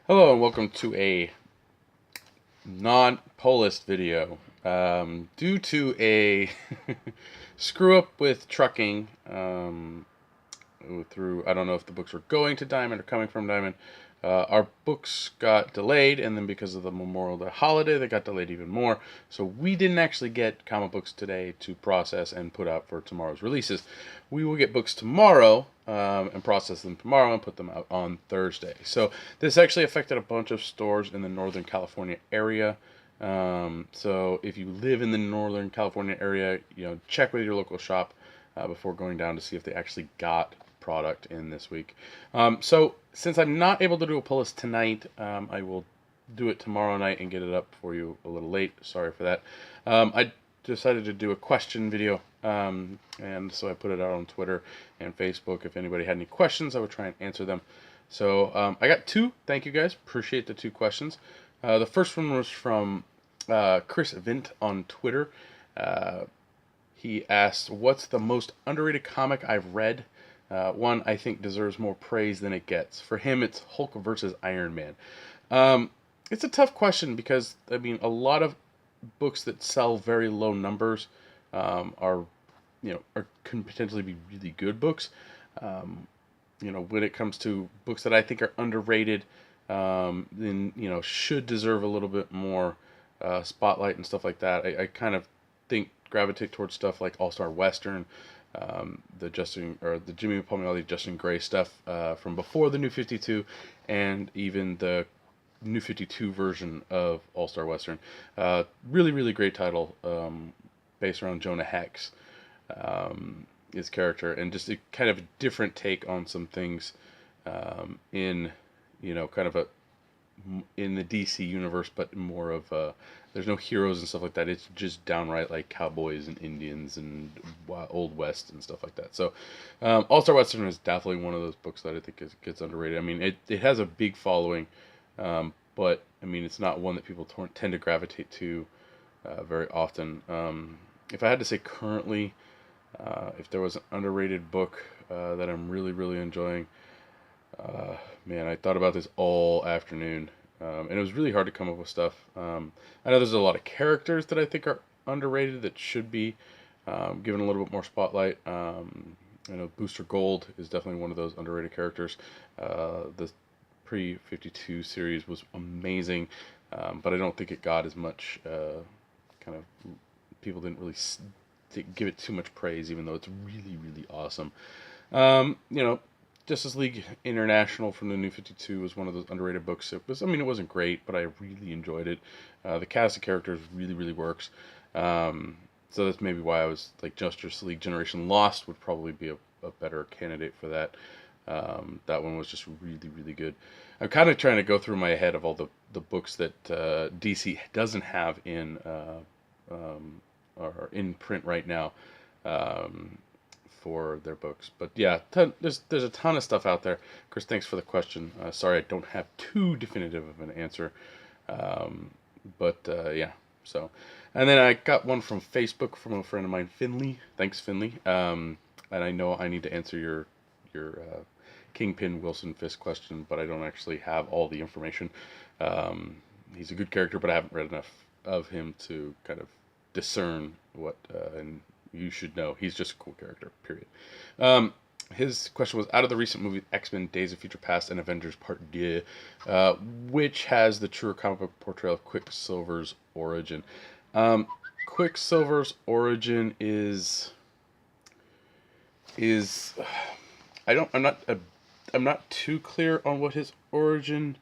Hello and welcome to a non-pull list video. Due to a screw up with trucking, through, I don't know if the books were going to Diamond or coming from Diamond, our books got delayed, and then because of the Memorial Day holiday, they got delayed even more. So we didn't actually get comic books today to process and put out for tomorrow's releases. We will get books tomorrow and process them tomorrow and put them out on Thursday. So this actually affected a bunch of stores in the Northern California area. So if you live in the Northern California area, check with your local shop before going down to see if they actually got product in this week. So since I'm not able to do a pull list tonight, I will do it tomorrow night and get it up for you a little late. Sorry for that. I decided to do a question video, and so I put it out on Twitter and Facebook. If anybody had any questions, I would try and answer them. So I got two. Thank you guys. Appreciate the two questions. The first one was from Chris Vint on Twitter. He asked, "What's the most underrated comic I've read?" One I think deserves more praise than it gets. For him, it's Hulk versus Iron Man. It's a tough question because a lot of books that sell very low numbers can potentially be really good books. When it comes to books that I think are underrated, then should deserve a little bit more spotlight and stuff like that. I kind of gravitate towards stuff like All Star Western, the Jimmy Palmiotti, Justin Gray stuff from before the New 52, and even the New 52 version of All Star Western. Really, really great title, based around Jonah Hex, his character, and just a kind of a different take on some things in kind of in the DC universe, but more of there's no heroes and stuff like that. It's just downright like cowboys and Indians and Old West and stuff like that. So All Star Western is definitely one of those books that I think gets underrated. It has a big following, but it's not one that people tend to gravitate to very often. If I had to say currently, if there was an underrated book that I'm really, really enjoying, I thought about this all afternoon, and it was really hard to come up with stuff. I know there's a lot of characters that I think are underrated that should be given a little bit more spotlight. I know Booster Gold is definitely one of those underrated characters. The pre-52 series was amazing, but I don't think it got as much people didn't really give it too much praise, even though it's really, really awesome. Justice League International from the New 52 was one of those underrated books. It wasn't great, but I really enjoyed it. The cast of characters really, really works. So that's maybe why I was like Justice League Generation Lost would probably be a better candidate for that. That one was just really, really good. I'm kind of trying to go through my head of all the books that DC doesn't have in or in print right now. For their books, but yeah, there's a ton of stuff out there. Chris, thanks for the question. Sorry I don't have too definitive of an answer, but yeah. So, and then I got one from Facebook from a friend of mine, Finley. Thanks, Finley. And I know I need to answer your Kingpin Wilson Fisk question, but I don't actually have all the information. He's a good character, but I haven't read enough of him to kind of discern what and you should know. He's just a cool character, period. His question was, out of the recent movie X-Men Days of Future Past and Avengers Part 2, which has the truer comic book portrayal of Quicksilver's origin? Quicksilver's origin is I'm not too clear on what his origin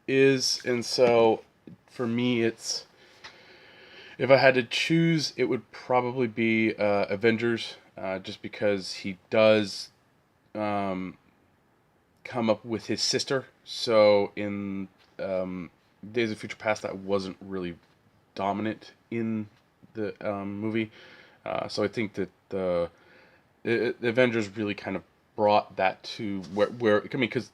is, and so for me it's, if I had to choose, it would probably be Avengers, just because he does come up with his sister. So in Days of Future Past, that wasn't really dominant in the movie. So I think that the Avengers really kind of brought that to where because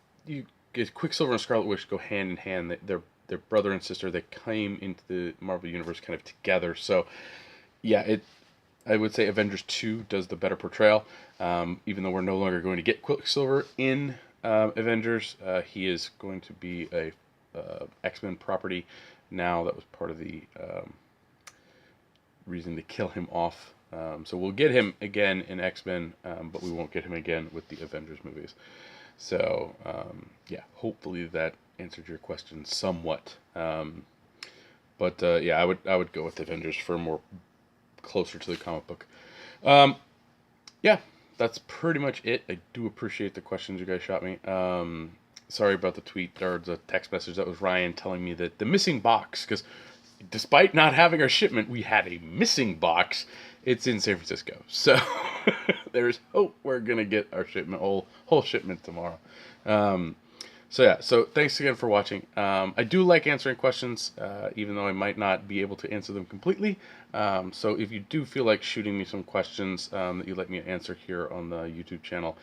Quicksilver and Scarlet Witch go hand in hand. They're brother and sister. They came into the Marvel Universe kind of together. So, yeah, I would say Avengers 2 does the better portrayal, even though we're no longer going to get Quicksilver in Avengers. He is going to be a X-Men property now. That was part of the reason to kill him off. So we'll get him again in X-Men, but we won't get him again with the Avengers movies. So yeah, hopefully that answered your question somewhat. But yeah, I would go with Avengers for more closer to the comic book. Yeah, that's pretty much it. I do appreciate the questions you guys shot me. Sorry about the tweet or the text message. That was Ryan telling me that the missing box, because despite not having our shipment, we had a missing box. It's in San Francisco, so there's hope we're gonna get our shipment, whole shipment tomorrow. So yeah, so thanks again for watching. I do like answering questions, even though I might not be able to answer them completely. So if you do feel like shooting me some questions that you'd like me to answer here on the YouTube channel,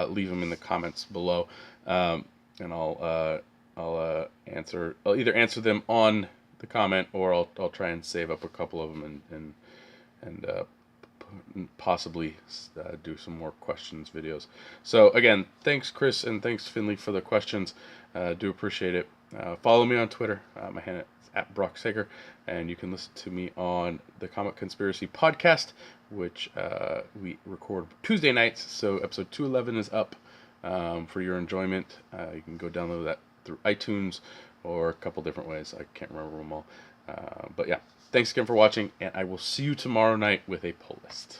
leave them in the comments below, and I'll answer. I'll either answer them on the comment, or I'll try and save up a couple of them and possibly do some more questions videos. So again, thanks Chris and thanks Finley for the questions. Do appreciate it. Follow me on Twitter. My handle is @BrockSager, and you can listen to me on the Comic Conspiracy podcast, which we record Tuesday nights. So episode 211 is up for your enjoyment. You can go download that through iTunes or a couple different ways. I can't remember them all. But yeah, thanks again for watching, and I will see you tomorrow night with a pull list.